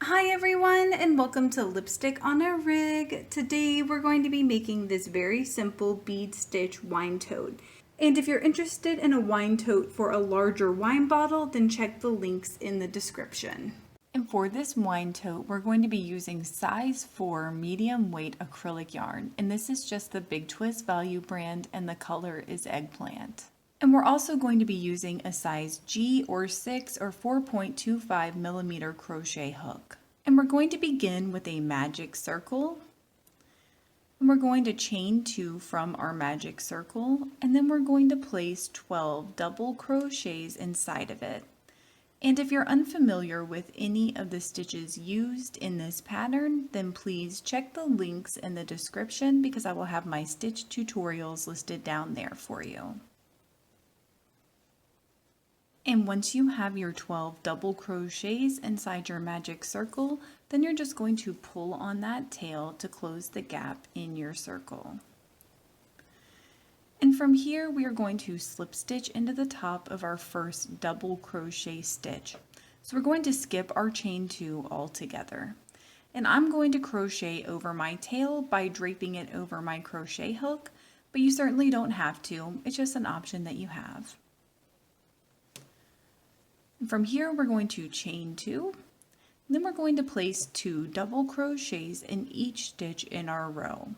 Hi everyone, and welcome to Lipstick on a Rig. Today we're going to be making this very simple bead stitch wine tote. And if you're interested in a wine tote for a larger wine bottle, then check the links in the description. And for this wine tote, we're going to be using size 4 medium weight acrylic yarn. And this is just the Big Twist Value brand, and the color is Eggplant. And we're also going to be using a size G or 6 or 4.25 millimeter crochet hook. And we're going to begin with a magic circle. And we're going to chain 2 from our magic circle, and then we're going to place 12 double crochets inside of it. And if you're unfamiliar with any of the stitches used in this pattern, then please check the links in the description because I will have my stitch tutorials listed down there for you. And once you have your 12 double crochets inside your magic circle, then you're just going to pull on that tail to close the gap in your circle. And from here, we are going to slip stitch into the top of our first double crochet stitch. So we're going to skip our chain 2 altogether. And I'm going to crochet over my tail by draping it over my crochet hook, but you certainly don't have to. It's just an option that you have. From here, we're going to chain 2, then we're going to place 2 double crochets in each stitch in our row.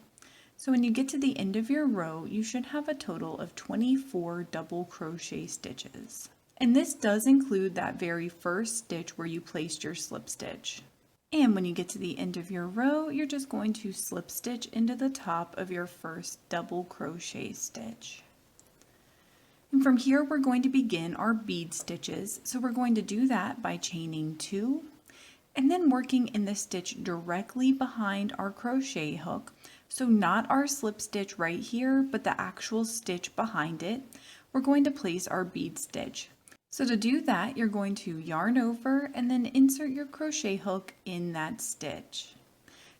So when you get to the end of your row, you should have a total of 24 double crochet stitches. And this does include that very first stitch where you placed your slip stitch. And when you get to the end of your row, you're just going to slip stitch into the top of your first double crochet stitch. And from here, we're going to begin our bead stitches. So we're going to do that by chaining 2 and then working in the stitch directly behind our crochet hook. So not our slip stitch right here, but the actual stitch behind it. We're going to place our bead stitch. So to do that, you're going to yarn over and then insert your crochet hook in that stitch.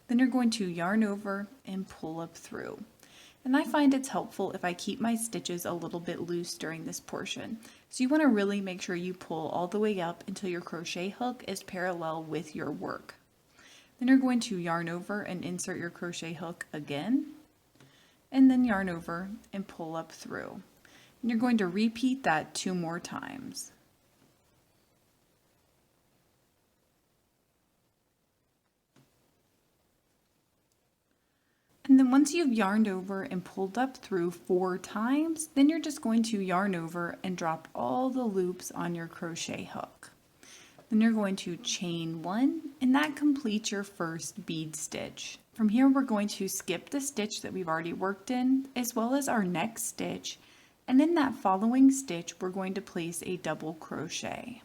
Then you're going to yarn over and pull up through. And I find it's helpful if I keep my stitches a little bit loose during this portion. So you want to really make sure you pull all the way up until your crochet hook is parallel with your work. Then you're going to yarn over and insert your crochet hook again, and then yarn over and pull up through. And you're going to repeat that 2 more times. And then once you've yarned over and pulled up through 4 times, then you're just going to yarn over and drop all the loops on your crochet hook. Then you're going to chain 1, and that completes your first bead stitch. From here, we're going to skip the stitch that we've already worked in, as well as our next stitch. And in that following stitch, we're going to place a double crochet.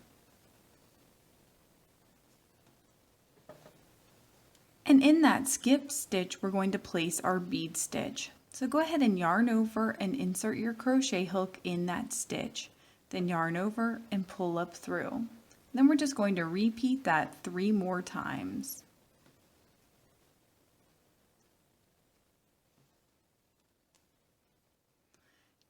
And in that skipped stitch, we're going to place our bead stitch. So go ahead and yarn over and insert your crochet hook in that stitch. Then yarn over and pull up through. Then we're just going to repeat that 3 more times.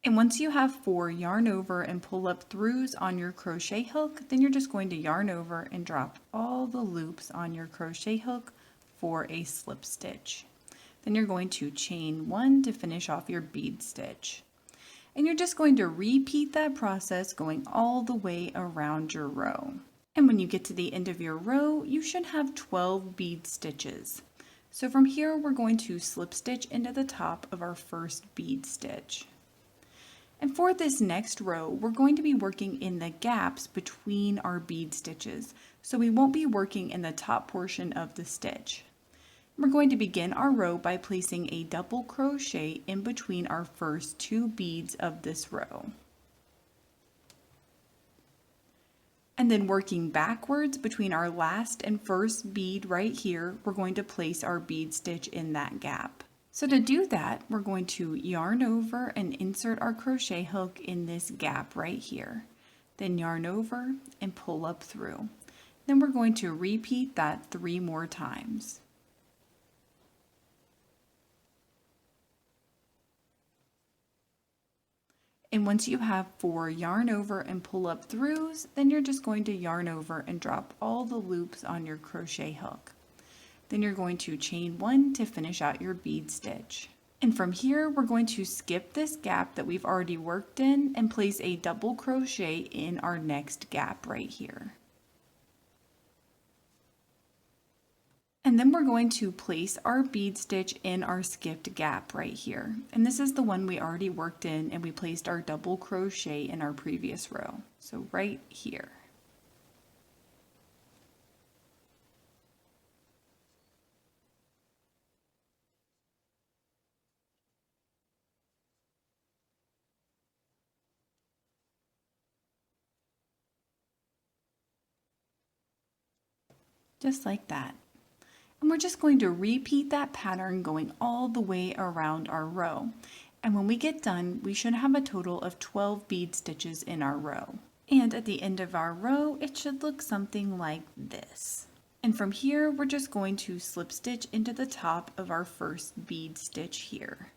And once you have 4 yarn over and pull up throughs on your crochet hook, then you're just going to yarn over and drop all the loops on your crochet hook for a slip stitch. Then you're going to chain 1 to finish off your bead stitch. And you're just going to repeat that process going all the way around your row. And when you get to the end of your row, you should have 12 bead stitches. So from here, we're going to slip stitch into the top of our first bead stitch. And for this next row, we're going to be working in the gaps between our bead stitches. So we won't be working in the top portion of the stitch. We're going to begin our row by placing a double crochet in between our first 2 beads of this row. And then working backwards between our last and first bead right here, we're going to place our bead stitch in that gap. So to do that, we're going to yarn over and insert our crochet hook in this gap right here. Then yarn over and pull up through. Then we're going to repeat that 3 more times. And once you have 4 yarn over and pull up throughs, then you're just going to yarn over and drop all the loops on your crochet hook. Then you're going to chain 1 to finish out your bead stitch. And from here, we're going to skip this gap that we've already worked in and place a double crochet in our next gap right here. And then we're going to place our bead stitch in our skipped gap right here. And this is the one we already worked in and we placed our double crochet in our previous row. So right here. Just like that. And we're just going to repeat that pattern going all the way around our row. And when we get done, we should have a total of 12 bead stitches in our row. And at the end of our row, it should look something like this. And from here, we're just going to slip stitch into the top of our first bead stitch here.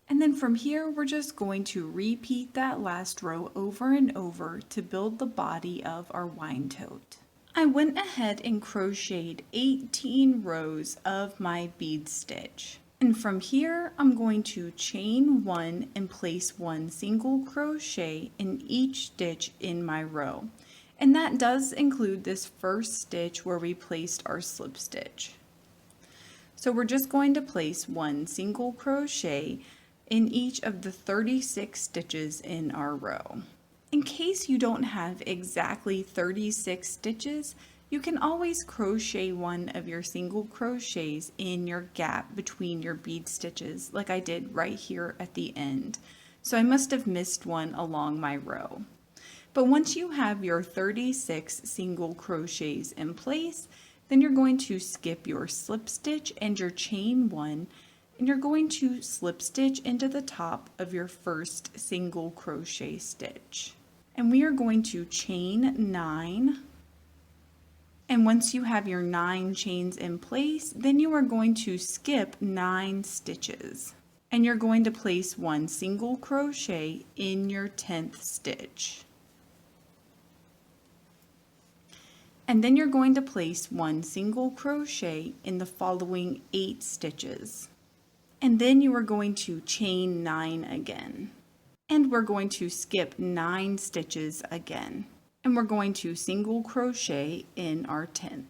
And then from here, we're just going to repeat that last row over and over to build the body of our wine tote. I went ahead and crocheted 18 rows of my bead stitch. And from here, I'm going to chain 1 and place 1 single crochet in each stitch in my row. And that does include this first stitch where we placed our slip stitch. So we're just going to place 1 single crochet in each of the 36 stitches in our row. In case you don't have exactly 36 stitches, you can always crochet one of your single crochets in your gap between your bead stitches, like I did right here at the end. So I must have missed one along my row. But once you have your 36 single crochets in place, then you're going to skip your slip stitch and your chain 1, and you're going to slip stitch into the top of your first single crochet stitch. And we are going to chain 9. And once you have your 9 chains in place, then you are going to skip 9 stitches. And you're going to place 1 single crochet in your 10th stitch. And then you're going to place 1 single crochet in the following 8 stitches. And then you are going to chain 9 again. And we're going to skip 9 stitches again. And we're going to single crochet in our 10th.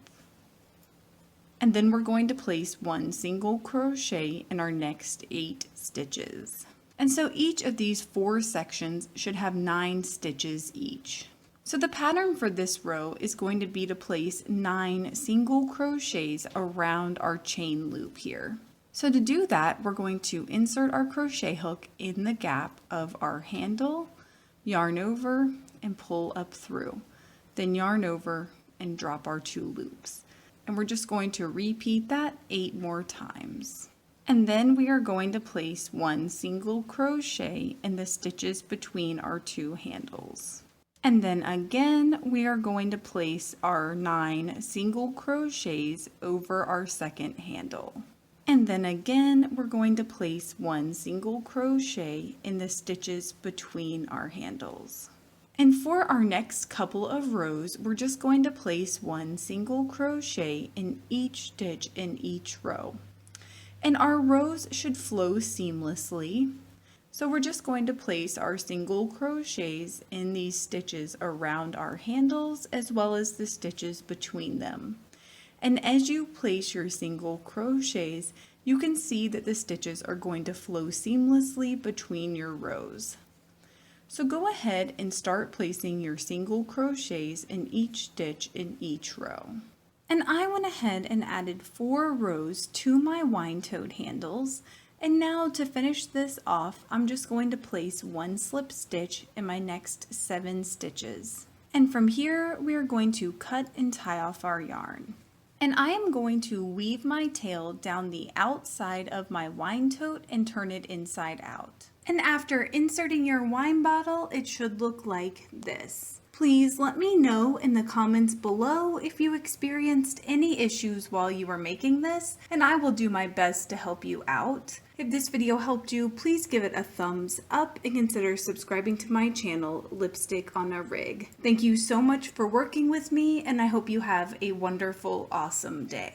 And then we're going to place 1 single crochet in our next 8 stitches. And so each of these 4 sections should have 9 stitches each. So the pattern for this row is going to be to place 9 single crochets around our chain loop here. So to do that, we're going to insert our crochet hook in the gap of our handle, yarn over, and pull up through. Then yarn over and drop our 2 loops. And we're just going to repeat that 8 more times. And then we are going to place 1 single crochet in the stitches between our 2 handles. And then again, we are going to place our 9 single crochets over our second handle. And then again, we're going to place 1 single crochet in the stitches between our handles. And for our next couple of rows, we're just going to place 1 single crochet in each stitch in each row. And our rows should flow seamlessly. So we're just going to place our single crochets in these stitches around our handles as well as the stitches between them. And as you place your single crochets, you can see that the stitches are going to flow seamlessly between your rows. So go ahead and start placing your single crochets in each stitch in each row. And I went ahead and added 4 rows to my wine tote handles. And now to finish this off, I'm just going to place 1 slip stitch in my next 7 stitches. And from here, we are going to cut and tie off our yarn. And I am going to weave my tail down the outside of my wine tote and turn it inside out. And after inserting your wine bottle, it should look like this. Please let me know in the comments below if you experienced any issues while you were making this, and I will do my best to help you out. If this video helped you, please give it a thumbs up and consider subscribing to my channel, Lipstick on a Rig. Thank you so much for working with me, and I hope you have a wonderful, awesome day.